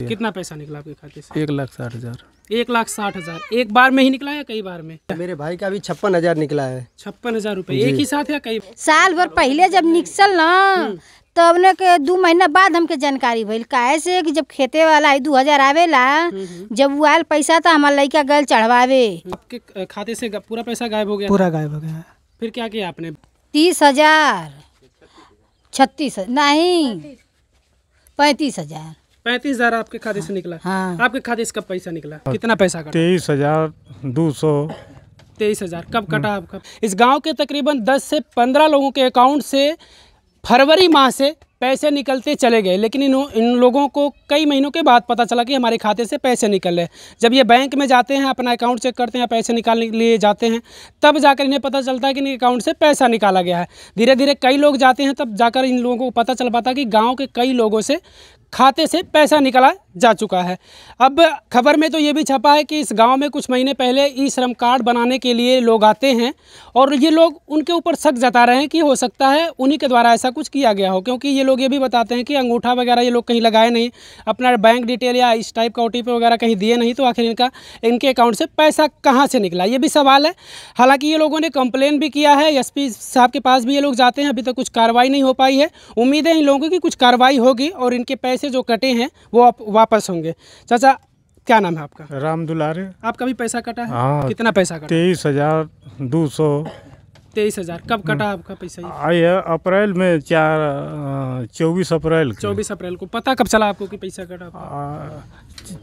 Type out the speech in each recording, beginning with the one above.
कितना पैसा निकला आपके खाते से? 1,60,000। 1,60,000 एक बार में ही निकला या कई बार में? मेरे भाई का भी 56,000 निकला है। 56,000 रुपए एक ही साथ या कई? साल भर पहले जब निकसल ना तब ने के 2 महीना बाद हमके जानकारी भइल। काहे से कि जब खेते वाला 2,000 आवेला, जब वो आयल पैसा था हमारा लड़का गल चढ़वावे। आपके खाते से पूरा पैसा गायब हो गया? पूरा गायब हो गया। फिर क्या किया आपने? 30,000 36 नहीं 35,000। 35,000 आपके खाते से निकला? हाँ। आपके खाते से कब पैसा निकला? कितना पैसा कटा? 23,200। 23,000 कब कटा आपका? इस गांव के तकरीबन 10 से 15 लोगों के अकाउंट से फरवरी माह से पैसे निकलते चले गए, लेकिन इन लोगों को कई महीनों के बाद पता चला कि हमारे खाते से पैसे निकल रहे। जब ये बैंक में जाते हैं, अपना अकाउंट चेक करते हैं, पैसे निकालने के लिए जाते हैं, तब जाकर इन्हें पता चलता है कि इनके अकाउंट से पैसा निकाला गया है। धीरे धीरे कई लोग जाते हैं, तब जाकर इन लोगों को पता चल पाता कि गाँव के कई लोगों से खाते से पैसा निकाला जा चुका है। अब खबर में तो ये भी छपा है कि इस गांव में कुछ महीने पहले ई श्रम कार्ड बनाने के लिए लोग आते हैं और ये लोग उनके ऊपर शक जता रहे हैं कि हो सकता है उन्हीं के द्वारा ऐसा कुछ किया गया हो, क्योंकि ये लोग ये भी बताते हैं कि अंगूठा वगैरह ये लोग कहीं लगाए नहीं, अपना बैंक डिटेल या इस टाइप का OTP वगैरह कहीं दिए नहीं, तो आखिर इनके अकाउंट से पैसा कहाँ से निकला, ये भी सवाल है। हालाँकि ये लोगों ने कंप्लेन भी किया है, SP साहब के पास भी ये लोग जाते हैं, अभी तक कुछ कार्रवाई नहीं हो पाई है। उम्मीद है इन लोगों की कुछ कार्रवाई होगी और इनके पैसे जो कटे हैं वो वापस होंगे। चाचा क्या नाम है आपका? राम दुलारे। आपका भी पैसा कटा है? हाँ। कितना पैसा कटा? 23,200। 23,000 कब कटा आपका पैसा? आई है अप्रैल में 24 अप्रैल। 24 अप्रैल को पता कब चला आपको कि पैसा कटा?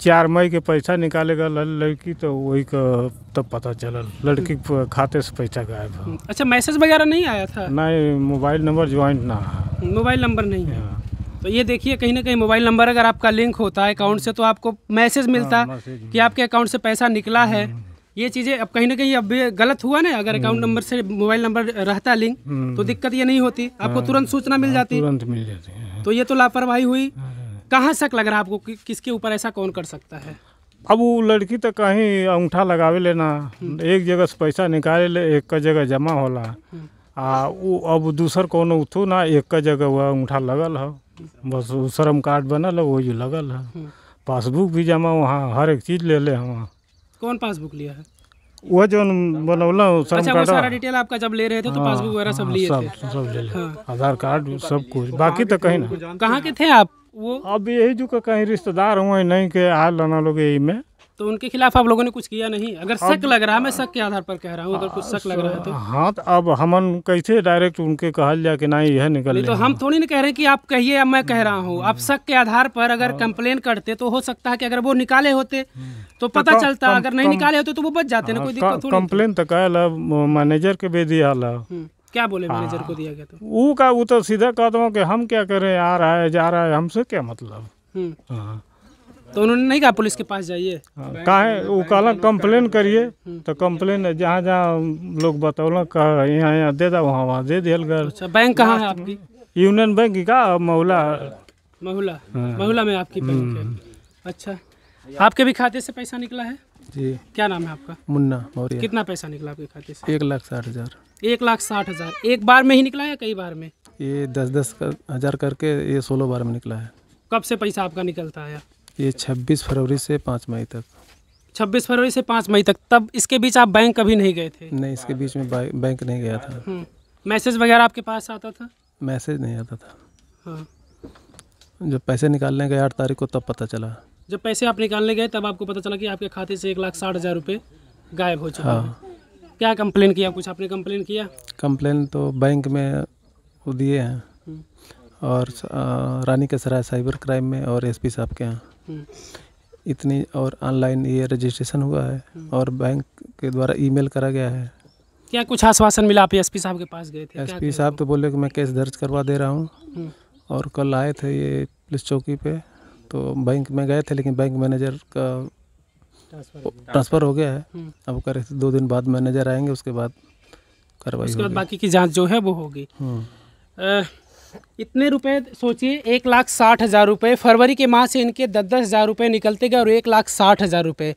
4 मई के पैसा निकालेगा लड़की, तो वही का तब पता चला लड़की के खाते से पैसा गायब है। अच्छा, मैसेज वगैरह नहीं आया था? नहीं, मोबाइल नंबर ज्वाइंट ना है। मोबाइल नंबर नहीं है। तो ये देखिए, कहीं ना कहीं मोबाइल नंबर अगर आपका लिंक होता है अकाउंट से तो आपको मैसेज मिलता कि आपके अकाउंट से पैसा निकला है। ये चीज़ें अब कहीं ना कहीं अब गलत हुआ ना, अगर अकाउंट नंबर से मोबाइल नंबर रहता लिंक तो दिक्कत ये नहीं होती, आपको तुरंत सूचना मिल जाती। तुरंत मिल जाती है। तो ये तो लापरवाही हुई। कहाँ शक लग रहा है आपको कि किसके ऊपर ऐसा कौन कर सकता है? अब वो लड़की तो कहीं अंगूठा लगावे लेना, एक जगह से पैसा निकाले ले, एक का जगह जमा होला, वो अब दूसर कोनो उठू ना, एक का जगह वह अंगूठा लगल है, बस श्रम कार्ड बनल है वही लगल है। पासबुक भी जमा वहाँ, हर एक चीज़ ले ले वहाँ। कौन पासबुक लिया है? वो जो बनौला श्रम अच्छा, कार्ड। वो सारा डिटेल आपका जब ले रहे थे तो पासबुक वगैरह सब लिए थे? सब ले ले, आधार कार्ड सब कुछ, बाकी तो कहीं ना। कहाँ के थे आप? वो अब यही जो कहीं रिश्तेदार हुए नहीं के आए लाना लोग यही में, तो उनके खिलाफ आप लोगों ने कुछ किया नहीं? अगर शक लग रहा है, मैं शक के आधार पर कह रहा हूँ, अगर कुछ शक लग रहा है तो। हाँ, तो अब हमन कैसे डायरेक्ट उनके कहल जाए कि नहीं यह निकल नहीं, तो हम थोड़ी नहीं कह रहे कि आप कहिए या मैं कह रहा हूँ। आप शक के आधार पर अगर कंप्लेन करते तो हो सकता है कि अगर वो निकाले होते तो पता चलता, अगर नहीं निकाले होते तो वो बच जाते ना, कोई दिक्कत थोड़ी। कंप्लेन तो कहला मैनेजर के भी दिया ला। क्या बोले मैनेजर को दिया गया? तो वो तो सीधा कहता हूँ कि हम क्या करें, आ रहा है जा रहा है, हमसे क्या मतलब। हाँ। तो उन्होंने नहीं कहा पुलिस के पास जाइए? काहे वो कहला कंप्लेन करिए, तो कंप्लेन जहाँ जहाँ लोग बतौल कहा यहाँ यहाँ दे दा, वहाँ वहाँ दे दिया। अच्छा, बैंक कहाँ है आपकी? यूनियन बैंक का महुला में आपकी बैंक है? अच्छा, आपके भी खाते से पैसा निकला है? जी। क्या नाम है आपका? मुन्ना मौर्य। कितना पैसा निकला आपके खाते से? 1,60,000। 1,60,000 एक बार में ही निकला या कई बार में? ये 10-10 हज़ार करके ये 16 बार में निकला है। कब से पैसा आपका निकलता है? ये 26 फरवरी से 5 मई तक। 26 फरवरी से 5 मई तक। तब इसके बीच आप बैंक कभी नहीं गए थे? नहीं, इसके बीच में बैंक नहीं गया था। मैसेज वगैरह आपके पास आता था? मैसेज नहीं आता था। हाँ। जब पैसे निकालने गए 8 तारीख को तब पता चला। जब पैसे आप निकालने गए तब आपको पता चला कि आपके खाते से 1,60,000 रुपये गायब हो चुका है। क्या कंप्लेन किया? कुछ आपने कंप्लेन किया? कंप्लेन तो बैंक में वो दिए हैं, और रानी के सराय साइबर क्राइम में, और SP साहब के यहाँ इतनी, और ऑनलाइन ये रजिस्ट्रेशन हुआ है, और बैंक के द्वारा ईमेल करा गया है। क्या कुछ आश्वासन मिला? आप SP साहब के पास गए थे? SP साहब तो बोले कि मैं केस दर्ज करवा दे रहा हूँ, और कल आए थे ये पुलिस चौकी पे, तो बैंक में गए थे, लेकिन बैंक मैनेजर का ट्रांसफ़र हो गया है। अब करे 2 दिन बाद मैनेजर आएंगे, उसके बाद कार्रवाई होगी। उसके बाद बाकी की जांच जो है वो होगी। इतने रुपए सोचिए, 1,60,000 रुपये फरवरी के माह से इनके 10-10 हज़ार रुपये निकलते गए और 1,60,000 रुपये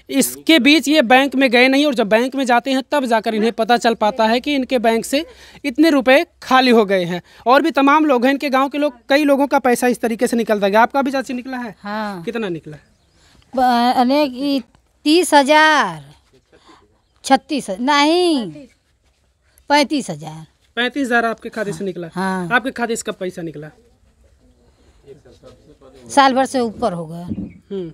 इसके बीच ये बैंक में गए नहीं, और जब बैंक में जाते हैं तब जाकर इन्हें पता चल पाता है कि इनके बैंक से इतने रुपए खाली हो गए हैं। और भी तमाम लोग हैं इनके गांव के लोग, कई लोगों का पैसा इस तरीके से निकलता गया। आपका भी चाची निकला है? हाँ, कितना निकला? अनेक 30,000, 36,000 नहीं 35,000। 35,000 आपके खाते से निकला? हाँ। आपके खाते से कब पैसा निकला? साल भर से ऊपर हो गया।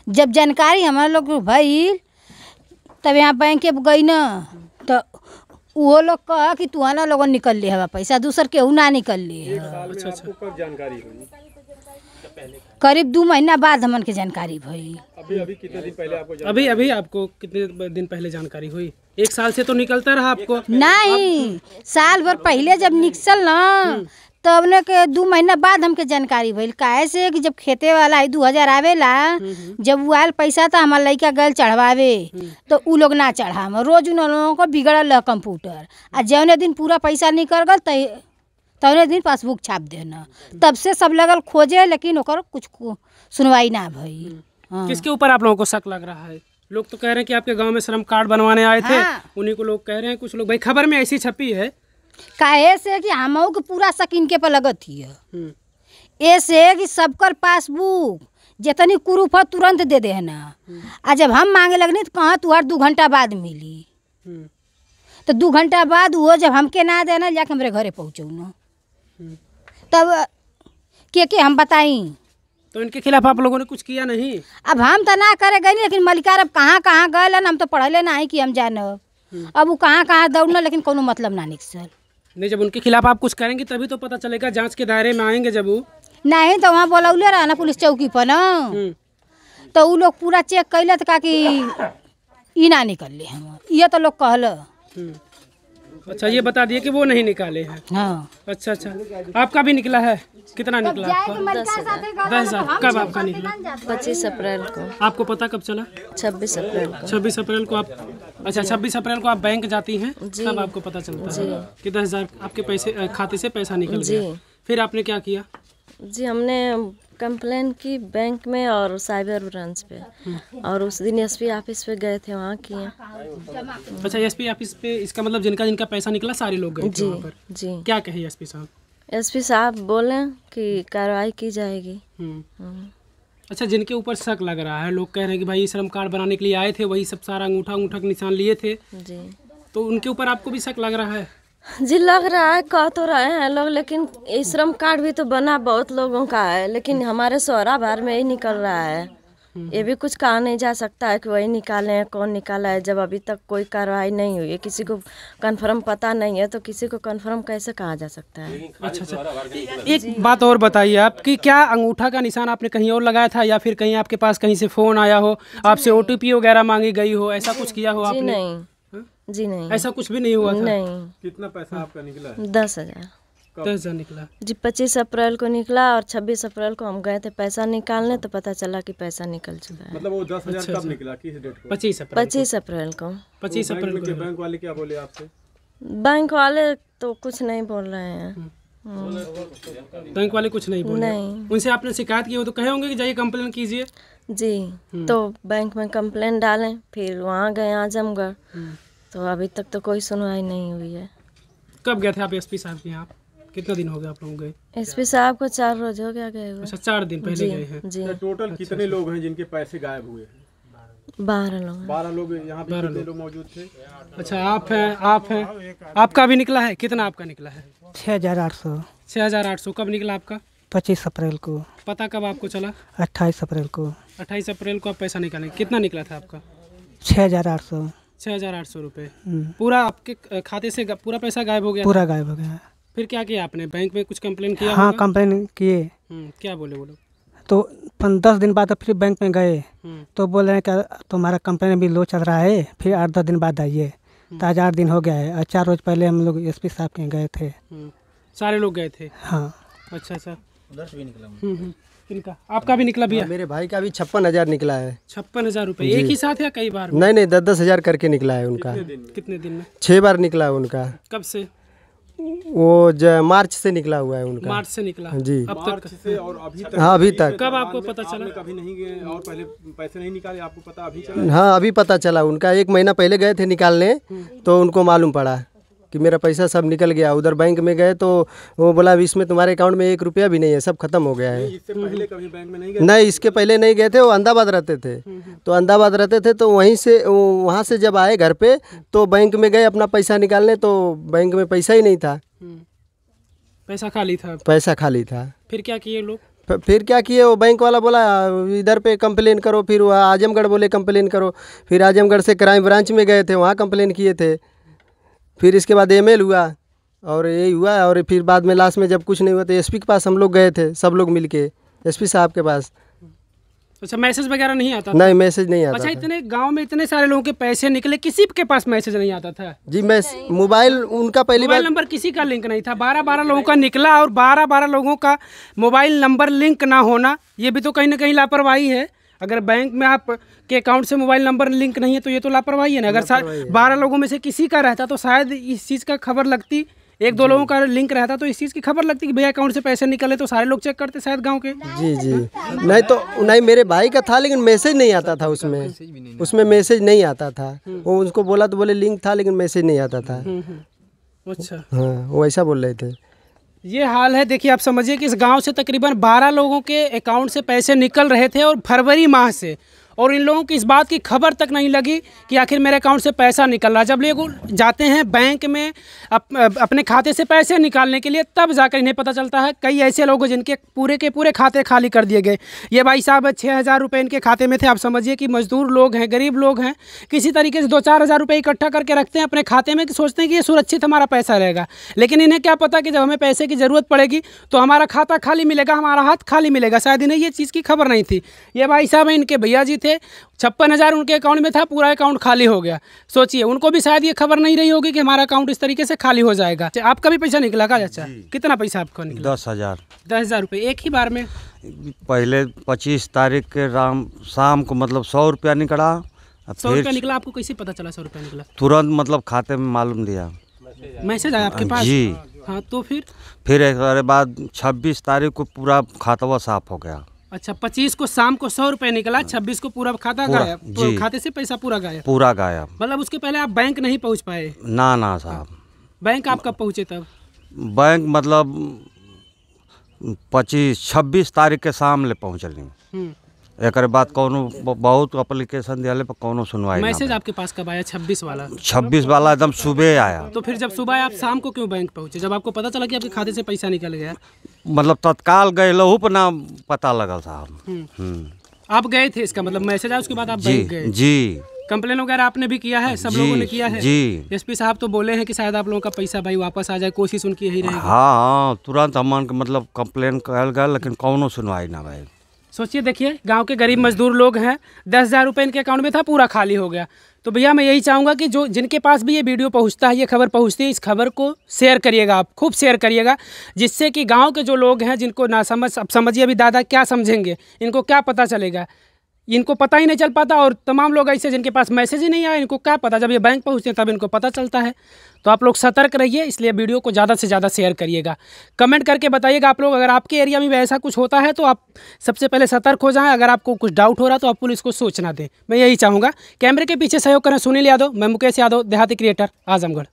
जब जानकारी हमारे लोग को भइल तब यहाँ बैंक गई ना, तो वो लोग कहा कि तुहाना लोगों निकल ले हवा पैसा, दूसर केहू ना निकल ले। अच्छा अच्छा। करीब 2 महीना बाद हमन के जानकारी भई। अभी कितने दिन पहले आपको अभी आपको कितने दिन पहले जानकारी हुई? 1 साल से तो निकलता रहा आपको? नहीं, साल भर पहले जब निकसल ना तब ने के 2 महीना बाद हमके जानकारी भइल। काहे से कि जब खेते वाला 2,000 आवेला, जब वो आयल पैसा तो हमार लड़का गल चढ़वावे, तो उ लोग ना चढ़ा। रोज उन लोगों को बिगड़ल कंप्यूटर, आ जौने दिन पूरा पैसा निकल गल तौने दिन पासबुक छाप देना। तब से सब लगल खोजे, लेकिन ओकर कुछ सुनवाई ना भई। हाँ। किसके ऊपर आप लोगों को शक लग रहा है? लोग तो कह रहे हैं कि आपके गांव में श्रम कार्ड बनवाने आए थे। हाँ। उन्हीं को लोग कह रहे हैं, कुछ लोग भाई खबर में ऐसी छपी है। काहे से कि हमहू के पूरा शक इनके पर लगत हिय। ऐसे कि सबकर पासबुक जितनी कुरूप है तुरंत दे दे ना, आ जब हम मांगे लगनी तो कहाँ तुहार 2 घंटा बाद मिली। तो 2 घंटा बाद वो जब हमके ना देना, जाके हमारे घरे पहुँचू ना, तब के हम बताई। तो इनके खिलाफ आप लोगों ने कुछ किया नहीं? अब हम तो ना करे गए, लेकिन मलिकार अब कहाँ कहाँ गए, हम तो पढ़ले ना है कि हम जानब। अब वो कहाँ दौड़ना, लेकिन कोनो मतलब ना निकसल। नहीं, जब उनके खिलाफ आप कुछ करेंगे तभी तो पता चलेगा, जांच के दायरे में आएंगे जब वो। नहीं तो वहाँ बोलौले रहा ना पुलिस चौकी पर ना, तो वो लोग पूरा चेक कैले तो का कि ई ना निकल हम, ये तो लोग कहल। अच्छा, ये बता दिए कि वो नहीं निकाले हैं। हाँ। अच्छा अच्छा। आपका भी निकला है? कितना निकला आपका? 10,000। कब आपका निकला? 25 अप्रैल को। आपको पता कब चला? 26 अप्रैल को। 26 अप्रैल को आप, अच्छा 26 अप्रैल को आप बैंक जाती हैं, तब आपको पता चलता है कि 10,000 आपके पैसे खाते से पैसा निकल गया। फिर आपने क्या किया? जी, हमने कंप्लेन की बैंक में और साइबर ब्रांच पे, और उस दिन एसपी ऑफिस पे गए थे, वहाँ किए। अच्छा, एसपी ऑफिस पे, इसका मतलब जिनका पैसा निकला सारे लोग गए थे वहाँ पर? जी। क्या कहे एसपी साहब? एसपी साहब बोले कि कार्रवाई की जाएगी। अच्छा, जिनके ऊपर शक लग रहा है, लोग कह रहे हैं कि भाई श्रम कार्ड बनाने के लिए आए थे, वही सब सारा अंगूठा के निशान लिए थे जी, तो उनके ऊपर आपको भी शक लग रहा है? जी लग रहा है, कह तो रहे हैं लोग, लेकिन श्रम कार्ड भी तो बना बहुत लोगों का है, लेकिन हमारे सोहरा भर में ही निकल रहा है। ये भी कुछ कहा नहीं जा सकता है कि वही निकाले हैं, कौन निकाला है, जब अभी तक कोई कार्रवाई नहीं हुई है, किसी को कंफर्म पता नहीं है, तो किसी को कंफर्म कैसे कहा जा सकता है? अच्छा अच्छा। एक बात और बताइए आप कि क्या अंगूठा का निशान आपने कहीं और लगाया था, या फिर कहीं आपके पास कहीं से फ़ोन आया हो, आपसे OTP वगैरह मांगी गई हो, ऐसा कुछ किया हो आपने? जी नहीं, ऐसा कुछ भी नहीं हुआ था? नहीं। कितना पैसा आपका निकला? 10,000। 10,000 निकला जी, 25 अप्रैल को निकला, और 26 अप्रैल को हम गए थे पैसा निकालने, तो पता चला कि पैसा निकल चुका है। मतलब वो 10,000 कब निकला, किस डेट को? 25 अप्रैल 25 अप्रैल को। 25 अप्रैल को। बैंक वाले क्या बोले आपसे? बैंक वाले तो कुछ नहीं बोल रहे हैं। बैंक वाले कुछ नहीं बोले? नहीं। उनसे आपने शिकायत की हो तो कहे होंगे कि जाइए कंप्लेन कीजिए? जी, तो बैंक में कंप्लेन डालें, फिर वहाँ गए आजमगढ़, तो अभी तक तो कोई सुनवाई नहीं हुई है। कब गए थे आप एसपी साहब के यहाँ? कितना दिन हो गया आप लोग गए? एसपी साहब को 4 रोज हो गया गए हुए। अच्छा, 4 दिन पहले गए हैं। जी। टोटल कितने लोग हैं जिनके पैसे गायब हुए? 12 लोग। 12 लोग। यहाँ पे कितने लोग मौजूद थे? अच्छा, आप हैं। आपका भी निकला है? कितना आपका निकला है? 6,800। 6,800। कब निकला आपका? 25 अप्रैल को। पता कब आपको चला? 28 अप्रैल को। 28 अप्रैल को आप पैसा निकालें। कितना निकला था आपका? 6,800। 6,800 रुपये। पूरा आपके खाते से पूरा पैसा गायब हो गया? पूरा गायब हो गया। फिर क्या किया आपने? बैंक में कुछ कंप्लेन किया? हाँ, कंप्लेन किए। क्या बोले वो लोग? तो 10 दिन बाद फिर बैंक में गए, तो बोल रहे हैं कि तुम्हारा कंप्लेन अभी लो चल रहा है, फिर 8-10 दिन बाद आइए। तो आज 8 दिन हो गया है, और 4 रोज पहले हम लोग एसपी साहब के गए थे। सारे लोग गए थे? हाँ। अच्छा अच्छा। उधर से भी निकला? इनका आपका भी निकला भैया? मेरे भाई का भी 56,000 निकला है। 56,000 रुपये एक ही साथ या कई बार? नहीं, 10-10 हज़ार करके निकला है उनका। कितने दिन में? 6 बार निकला है उनका। कब से? वो मार्च से निकला हुआ है उनका। मार्च से निकला जी। अब तक से और अभी तक हाँ, अभी तक। कब आपको पता चला? कभी नहीं गए और पहले पैसे नहीं निकाले, आपको पता अभी चला? हाँ, अभी पता चला। उनका 1 महीना पहले गए थे निकालने, तो उनको मालूम पड़ा कि मेरा पैसा सब निकल गया। उधर बैंक में गए तो वो बोला इसमें तुम्हारे अकाउंट में 1 रुपया भी नहीं है, सब खत्म हो गया है। इससे पहले कभी बैंक में नहीं गए? नहीं, इसके पहले नहीं गए थे। वो अहमदाबाद रहते थे, तो अहमदाबाद रहते थे, तो वहीं से वहाँ से जब आए घर पे तो बैंक में गए अपना पैसा निकालने, तो बैंक में पैसा ही नहीं था, पैसा खाली था। पैसा खाली था। फिर क्या किए लोग? फिर क्या किए, वो बैंक वाला बोला इधर पे कंप्लेन करो। फिर वह आजमगढ़ बोले कंप्लेन करो। फिर आजमगढ़ से क्राइम ब्रांच में गए थे, वहाँ कंप्लेन किए थे। फिर इसके बाद एमएल हुआ और यही हुआ। और फिर बाद में लास्ट में जब कुछ नहीं हुआ तो एसपी के पास हम लोग गए थे, सब लोग मिलके एसपी साहब के पास। अच्छा, मैसेज वगैरह नहीं आता था? नहीं, मैसेज नहीं आता अच्छा, था। इतने गांव में इतने सारे लोगों के पैसे निकले, किसी के पास मैसेज नहीं आता था? जी, मैं मोबाइल उनका पहली मोबाइल बार नंबर किसी का लिंक नहीं था। 12 लोगों का निकला और 12 लोगों का मोबाइल नंबर लिंक ना होना, ये भी तो कहीं ना कहीं लापरवाही है। अगर बैंक में आप के अकाउंट से मोबाइल नंबर लिंक नहीं है तो ये तो लापरवाही है ना। अगर 12 लोगों में से किसी का रहता तो शायद इस चीज़ का खबर लगती, 1-2 लोगों का लिंक रहता तो इस चीज़ की खबर लगती कि भैया अकाउंट से पैसे निकले, तो सारे लोग चेक करते शायद गांव के। जी जी, नहीं मेरे भाई का था लेकिन मैसेज नहीं आता था उसमें मैसेज नहीं आता था। वो उसको बोला तो बोले लिंक था लेकिन मैसेज नहीं आता था। अच्छा, हाँ, वो ऐसा बोल रहे थे। ये हाल है। देखिए, आप समझिए कि इस गांव से तकरीबन 12 लोगों के अकाउंट से पैसे निकल रहे थे और फरवरी माह से, और इन लोगों की इस बात की खबर तक नहीं लगी कि आखिर मेरे अकाउंट से पैसा निकल रहा। जब लोग जाते हैं बैंक में अपने खाते से पैसे निकालने के लिए, तब जाकर इन्हें पता चलता है। कई ऐसे लोग जिनके पूरे के पूरे खाते खाली कर दिए गए। ये भाई साहब 6,000 रुपये इनके खाते में थे। आप समझिए कि मजदूर लोग हैं, गरीब लोग हैं, किसी तरीके से 2-4 हज़ार रुपये इकट्ठा करके रखते हैं अपने खाते में कि सोचते हैं कि ये सुरक्षित हमारा पैसा रहेगा। लेकिन इन्हें क्या पता कि जब हमें पैसे की ज़रूरत पड़ेगी तो हमारा खाता खाली मिलेगा, हमारा हाथ खाली मिलेगा। शायद इन्हें ये चीज़ की खबर नहीं थी। ये भाई साहब हैं, इनके भैया जी थे, 56,000 उनके अकाउंट में था, पूरा अकाउंट खाली हो गया। सोचिए, उनको भी शायद ये खबर नहीं रही होगी कि हमारा अकाउंट इस तरीके से खाली हो जाएगा। आपका भी पैसा निकला का चाचा? कितना पैसा आपका निकला? 10,000। 10,000 रुपये एक ही बार में? पहले 25 तारीख के शाम को मतलब 100 रुपया निकला। 100 रुपया निकला। आपको कैसे पता चला 100 रुपया निकला? तुरंत मतलब खाते में मालूम दिया, मैसेज आया आपके पास? जी हाँ, तो फिर एक बाद 26 तारीख को पूरा खाता साफ हो गया। अच्छा, 25 को शाम को 100 रुपये निकला, 26 को पूरा खाता गायब। तो खाते से पैसा पूरा गायब? पूरा गायब। मतलब उसके पहले आप बैंक नहीं पहुंच पाए? ना साहब। बैंक आप कब पहुंचे तब? बैंक मतलब 26 तारीख के शाम ले पहुँचली। एक बाद कौनो बहुत एप्लीकेशन दिया पर कौनो सुनवाई। मैसेज आपके पास कब आया? 26 वाला? 26 वाला एकदम सुबह आया। तो फिर जब सुबह आप शाम को क्यों बैंक पहुंचे, जब आपको पता चला कि आपके खाते से पैसा निकल गया? मतलब तत्काल गए लहू पर ना पता लगा साहब। आप गए थे, इसका मतलब मैसेज आया उसके बाद आप बैंक गए? जी। कंप्लेन वगैरह आपने भी किया है? सब लोगों ने किया है? जी। एसपी साहब तो बोले हैं कि शायद आप लोगों का पैसा भाई वापस आ जाए, कोशिश उनकी यही रहेगी। हाँ, तुरंत हमन के मतलब कंप्लेन कर गया लेकिन कौनो सुनवाई ना भाई। सोचिए, देखिए, गांव के गरीब मजदूर लोग हैं, 10,000 रुपये इनके अकाउंट में था, पूरा खाली हो गया। तो भैया मैं यही चाहूँगा कि जो जिनके पास भी ये वीडियो पहुँचता है, ये खबर पहुँचती है, इस खबर को शेयर करिएगा, आप खूब शेयर करिएगा, जिससे कि गांव के जो लोग हैं जिनको ना समझ, अब समझिए अभी दादा क्या समझेंगे, इनको क्या पता चलेगा, इनको पता ही नहीं चल पाता। और तमाम लोग ऐसे जिनके पास मैसेज ही नहीं आया, इनको क्या पता, जब ये बैंक पहुँचते हैं तब इनको पता चलता है। तो आप लोग सतर्क रहिए, इसलिए वीडियो को ज़्यादा से ज़्यादा शेयर करिएगा। कमेंट करके बताइएगा आप लोग, अगर आपके एरिया में भी ऐसा कुछ होता है तो आप सबसे पहले सतर्क हो जाएं। अगर आपको कुछ डाउट हो रहा तो आप पुलिस को सूचना दें, मैं यही चाहूँगा। कैमरे के पीछे सहयोग करें सुनील यादव, मैं मुकेश यादव, देहाती क्रिएटर, आजमगढ़।